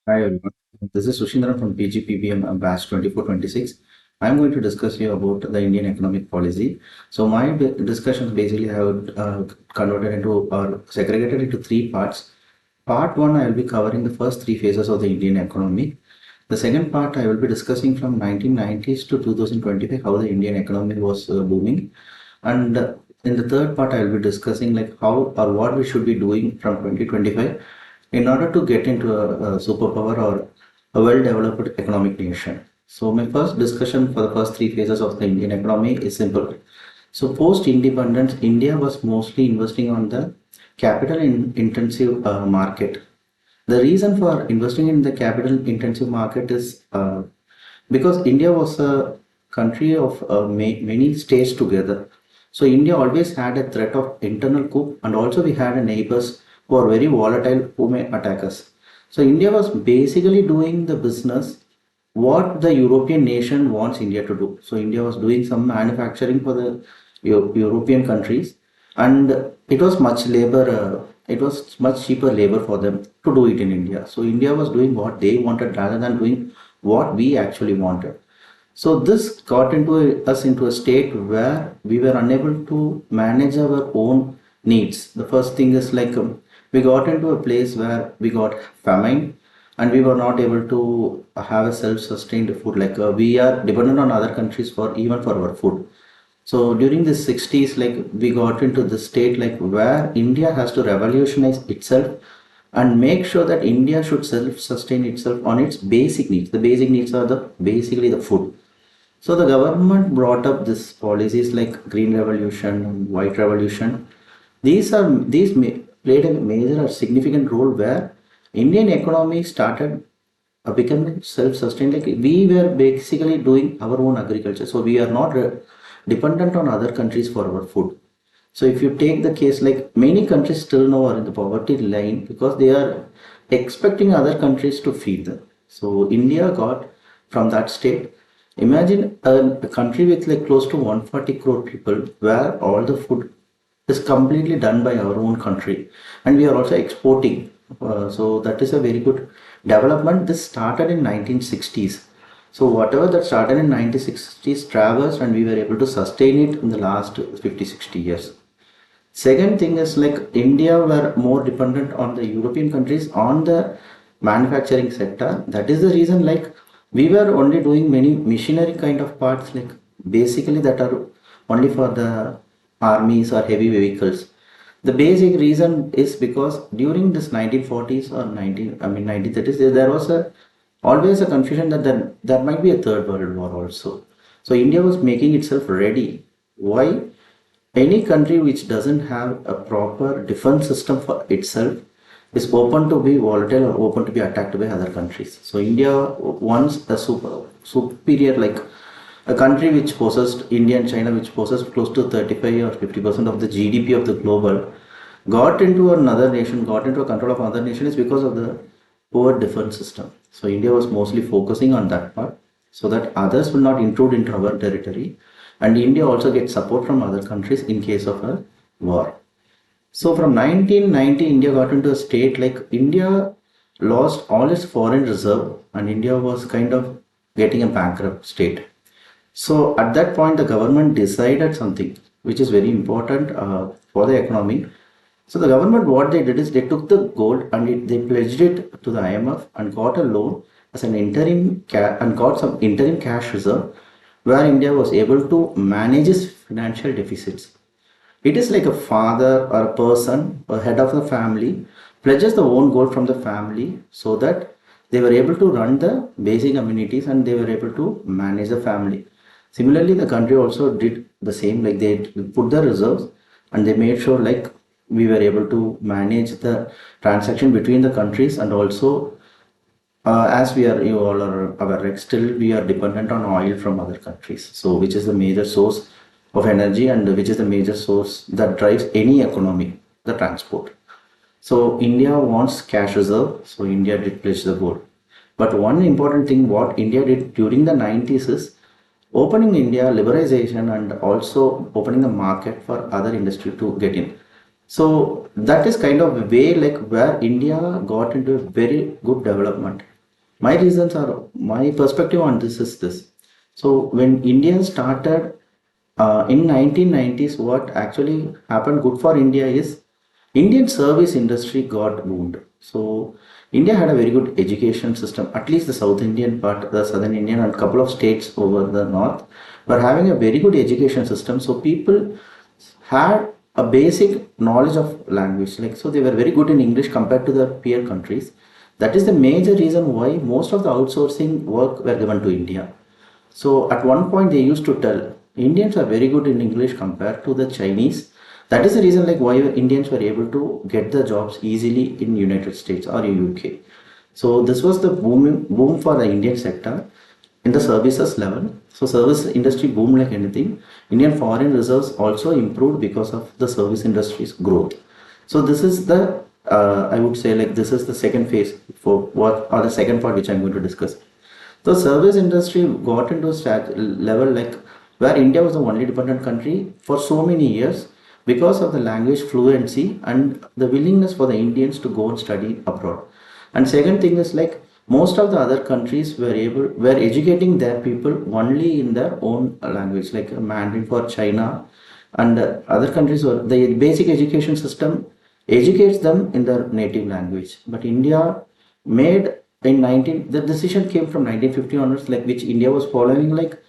Hi everyone. This is Sushendran from PGPBM Batch 2426. I'm going to discuss you about the Indian economic policy. So my discussions basically have converted into or segregated into three parts. Part one, I will be covering the first three phases of the Indian economy. The second part, I will be discussing from 1990s to 2025 how the Indian economy was booming. And in the third part, I will be discussing like how or what we should be doing from 2025 in order to get into a superpower or a well-developed economic nation. So my first discussion for the first three phases of the Indian economy is simple. So post-independence, India was mostly investing on the capital-intensive market. The reason for investing in the capital-intensive market is because India was a country of many states together. So India always had a threat of internal coup, and also we had a neighbors who are very volatile who may attack us. So India was basically doing the business what the European nation wants India to do. So India was doing some manufacturing for the European countries, and it was much cheaper labor for them to do it in India. So India was doing what they wanted rather than doing what we actually wanted. So this got us into a state where we were unable to manage our own needs. The first thing is like we got into a place where we got famine and we were not able to have a self-sustained food. Like we are dependent on other countries for even for our food. So during the 60s, like we got into the state like where India has to revolutionize itself and make sure that India should self-sustain itself on its basic needs. The basic needs are the basically the food. So the government brought up this policies like green revolution and white revolution. These played a major or significant role where Indian economy started becoming self-sustained. Like we were basically doing our own agriculture, so we are not dependent on other countries for our food. So if you take the case like many countries still now are in the poverty line because they are expecting other countries to feed them. So India got from that state. Imagine a country with like close to 140 crore people where all the food is completely done by our own country and we are also exporting. So that is a very good development. This started in 1960s. So whatever that started in 1960s traversed and we were able to sustain it in the last 50, 60 years. Second thing is like India were more dependent on the European countries on the manufacturing sector. That is the reason like we were only doing many machinery kind of parts like basically that are only for the armies or heavy vehicles. The basic reason is because during this 1940s or 1930s there was a always a confusion that there might be a third world war also. So India was making itself ready. Why? Any country which doesn't have a proper defense system for itself is open to be volatile or open to be attacked by other countries. So India wants a superior like a country which possessed India and China which possessed close to 35 or 50% of the GDP of the global got into another nation, got into a control of another nation is because of the poor defense system. So India was mostly focusing on that part so that others will not intrude into our territory and India also gets support from other countries in case of a war. So from 1990, India got into a state like India lost all its foreign reserve and India was kind of getting a bankrupt state. So at that point, the government decided something which is very important for the economy. So the government, what they did is they took the gold and they pledged it to the IMF and got a loan as an and got some interim cash reserve where India was able to manage its financial deficits. It is like a father or a person, a head of the family, pledges the own gold from the family so that they were able to run the basic amenities and they were able to manage the family. Similarly, the country also did the same, like they put the reserves and they made sure like we were able to manage the transaction between the countries and also as we are you all are aware like still we are dependent on oil from other countries, so which is the major source of energy and which is the major source that drives any economy, the transport. So India wants cash reserve, so India did pledge the gold. But one important thing what India did during the 90s is opening India liberalization and also opening the market for other industry to get in. So that is kind of a way like where India got into a very good development. My reasons are, my perspective on this is this. So when India started in 1990s, what actually happened good for India is Indian service industry got boomed. So India had a very good education system, at least the South Indian part, the Southern Indian and couple of states over the north were having a very good education system. So people had a basic knowledge of language, like, so they were very good in English compared to their peer countries. That is the major reason why most of the outsourcing work were given to India. So at one point they used to tell Indians are very good in English compared to the Chinese. That is the reason like why Indians were able to get the jobs easily in United States or UK. So this was the boom for the Indian sector in the services level. So service industry boomed like anything. Indian foreign reserves also improved because of the service industry's growth. So this is the I would say like this is the second phase for what, or the second part which I'm going to discuss. The service industry got into a level like where India was the only dependent country for so many years because of the language fluency and the willingness for the Indians to go and study abroad. And second thing is like most of the other countries were educating their people only in their own language, like Mandarin for China and other countries. Or the basic education system educates them in their native language. But India made in 19, the decision came from 1950 onwards, like which India was following, like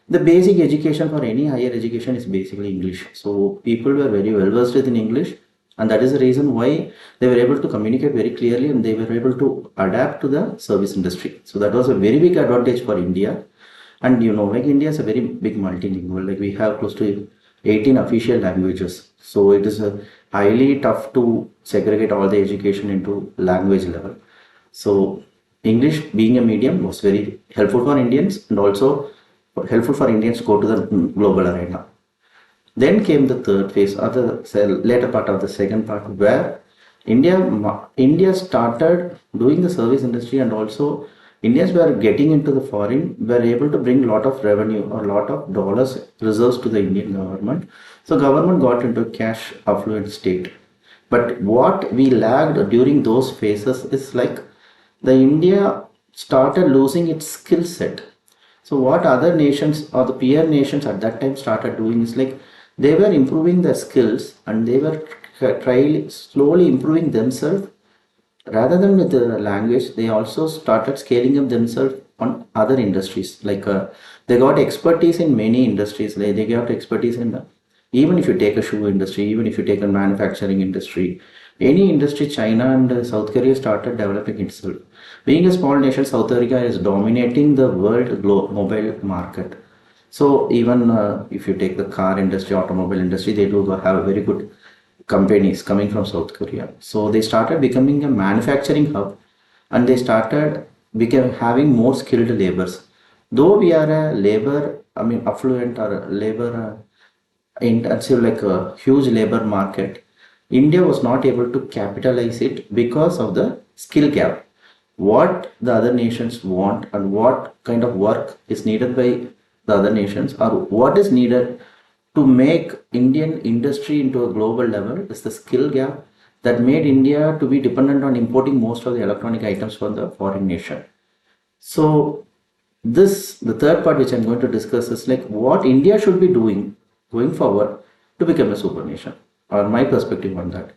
the basic education for any higher education is basically English. So people were very well versed in English, and that is the reason why they were able to communicate very clearly and they were able to adapt to the service industry. So that was a very big advantage for India. And you know, like India is a very big multilingual, like we have close to 18 official languages. So it is a highly tough to segregate all the education into language level. So English being a medium was very helpful for Indians and also helpful for Indians to go to the global arena. Then came the third phase, or the later part of the second part, where India started doing the service industry, and also Indians were getting into the foreign, were able to bring a lot of revenue or a lot of dollars reserves to the Indian government. So government got into a cash affluent state. But what we lagged during those phases is like the India started losing its skill set. So what other nations or the peer nations at that time started doing is like they were improving their skills and they were trying slowly improving themselves. Rather than with the language, they also started scaling up themselves on other industries. Like they got expertise in many industries. Like they got expertise in the, even if you take a shoe industry, even if you take a manufacturing industry, any industry, China and South Korea started developing itself. Being a small nation, South Korea is dominating the world mobile market. So even if you take the car industry, automobile industry, they do have very good companies coming from South Korea. So they started becoming a manufacturing hub, and they started having more skilled laborers. Though we are a labor, I mean affluent or labor intensive, like a huge labor market, India was not able to capitalize it because of the skill gap. What the other nations want and what kind of work is needed by the other nations, or what is needed to make Indian industry into a global level, is the skill gap that made India to be dependent on importing most of the electronic items from the foreign nation. So this, the third part which I'm going to discuss is like what India should be doing going forward to become a super nation, or my perspective on that.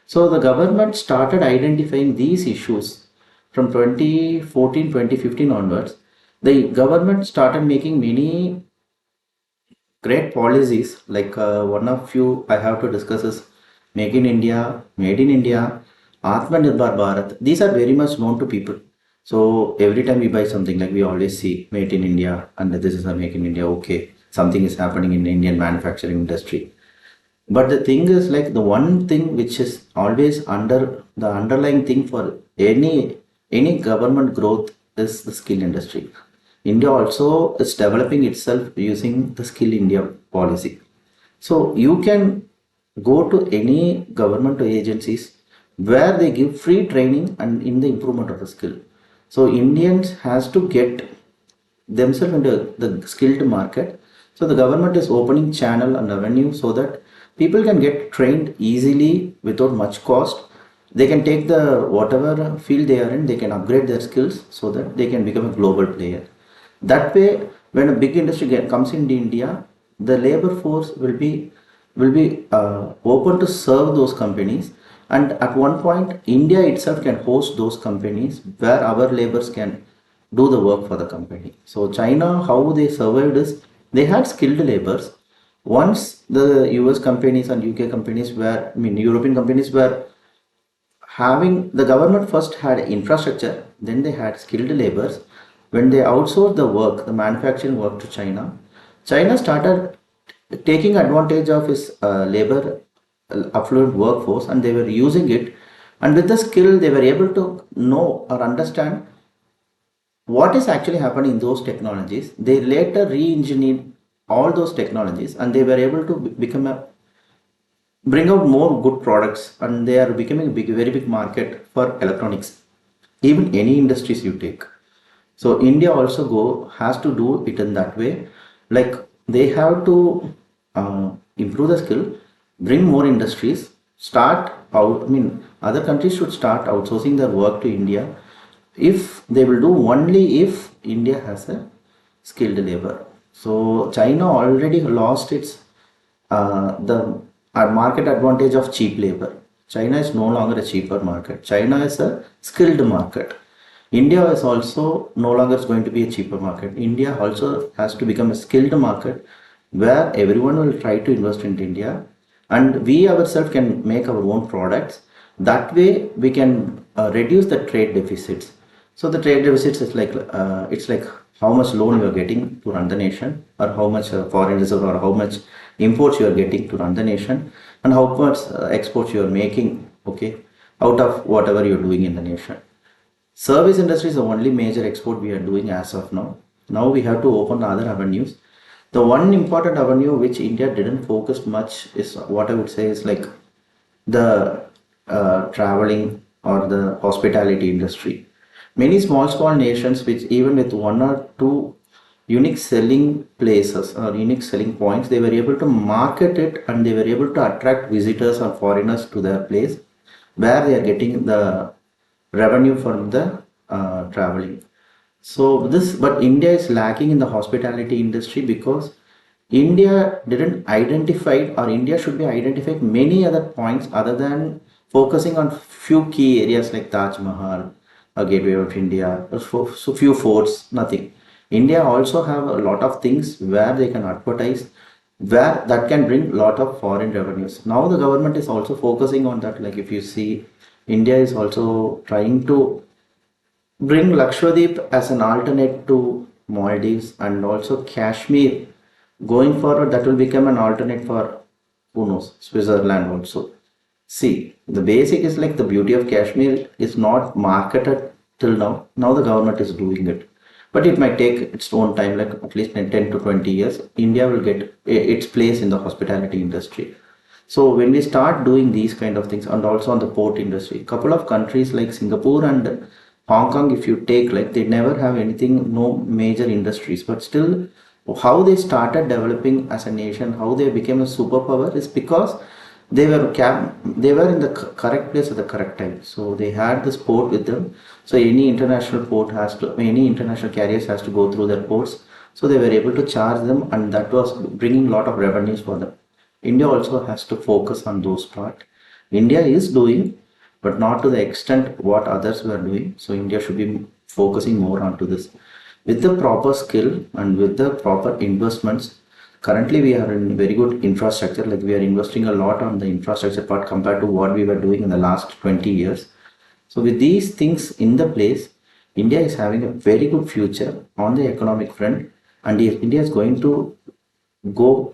So the government started identifying these issues from 2014, 2015 onwards. The government started making many great policies. Like one of few I have to discuss is Make in India, Made in India, Atmanirbhar Bharat. These are very much known to people. So every time we buy something, like we always see Made in India, and this is a Make in India. Okay, something is happening in the Indian manufacturing industry. But the thing is, like the one thing which is always under the underlying thing for any government growth is the skill industry. India also is developing itself using the Skill India policy. So you can go to any government agencies where they give free training and in the improvement of the skill. So Indians has to get themselves into the skilled market. So the government is opening channel and revenue so that people can get trained easily without much cost. they can take the whatever field they are in, they can upgrade their skills so that they can become a global player. That way, when a big industry comes into India, the labor force will be open to serve those companies, and at one point, India itself can host those companies where our laborers can do the work for the company. So China, how they survived is they had skilled laborers. Once the US companies and UK companies were, I mean European companies were having, the government first had infrastructure, then they had skilled laborers. When they outsourced the work, the manufacturing work to China, China started taking advantage of his labor affluent workforce, and they were using it, and with the skill they were able to know or understand what is actually happening in those technologies. They later re-engineered all those technologies, and they were able to become a bring out more good products, and they are becoming a big, very big market for electronics, even any industries you take. So India also go has to do it in that way, like they have to improve the skill, bring more industries, start out, I mean other countries should start outsourcing their work to India. If they will do only if India has a skilled labor. So China already lost its the market advantage of cheap labor. China is no longer a cheaper market. China is a skilled market. India is also no longer going to be a cheaper market. India also has to become a skilled market where everyone will try to invest in India, and we ourselves can make our own products. That way we can reduce the trade deficits. So the trade deficits is like it's like how much loan you are getting to run the nation, or how much foreign reserve, or how much imports you are getting to run the nation, and how much exports you are making, okay, out of whatever you are doing in the nation. Service industry is the only major export we are doing as of now. Now we have to open other avenues. The one important avenue which India didn't focus much is what I would say is like the traveling or the hospitality industry. Many small nations, which even with one or two unique selling places or unique selling points, they were able to market it, and they were able to attract visitors or foreigners to their place, where they are getting the revenue from the traveling. So this, but India is lacking in the hospitality industry because India didn't identify, or India should be identified many other points other than focusing on few key areas like Taj Mahal, a gateway of India, so few forts, nothing. India also have a lot of things where they can advertise, where that can bring lot of foreign revenues. Now the government is also focusing on that. Like if you see, India is also trying to bring Lakshadweep as an alternate to Maldives, and also Kashmir. Going forward, that will become an alternate for, who knows, Switzerland also. See, the basic is like the beauty of Kashmir is not marketed till now. Now the government is doing it. But it might take its own time, like at least 10 to 20 years. India will get its place in the hospitality industry. So when we start doing these kind of things, and also on the port industry, couple of countries like Singapore and Hong Kong, if you take, like they never have anything, no major industries, but still how they started developing as a nation, how they became a superpower is because they were in the correct place at the correct time. So they had this port with them. So any international port has to, any international carriers has to go through their ports. So they were able to charge them, and that was bringing a lot of revenues for them. India also has to focus on those part. India is doing, but not to the extent what others were doing. So India should be focusing more onto this. With the proper skill and with the proper investments, currently we are in very good infrastructure, like we are investing a lot on the infrastructure part compared to what we were doing in the last 20 years. So with these things in the place, India is having a very good future on the economic front, and if India is going to go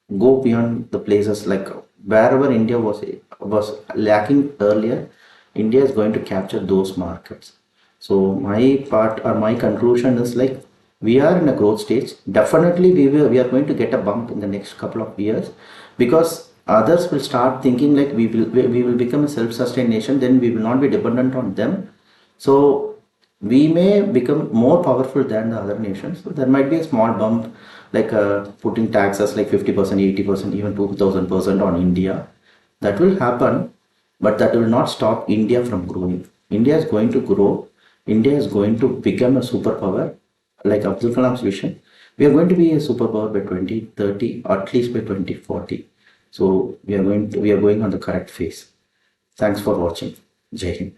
beyond the places, like wherever India was lacking earlier, India is going to capture those markets. So my part or my conclusion is like we are in a growth stage. Definitely we are going to get a bump in the next couple of years, because others will start thinking like we will become a self-sustained nation, then we will not be dependent on them. So we may become more powerful than the other nations. So there might be a small bump, like putting taxes like 50%, 80%, even 2000% on India. That will happen. but that will not stop India from growing. India is going to grow. India is going to become a superpower, like Abdul Kalam's vision. We are going to be a superpower by 2030, or at least by 2040. So we are going on the correct phase. Thanks for watching. Jai Hind.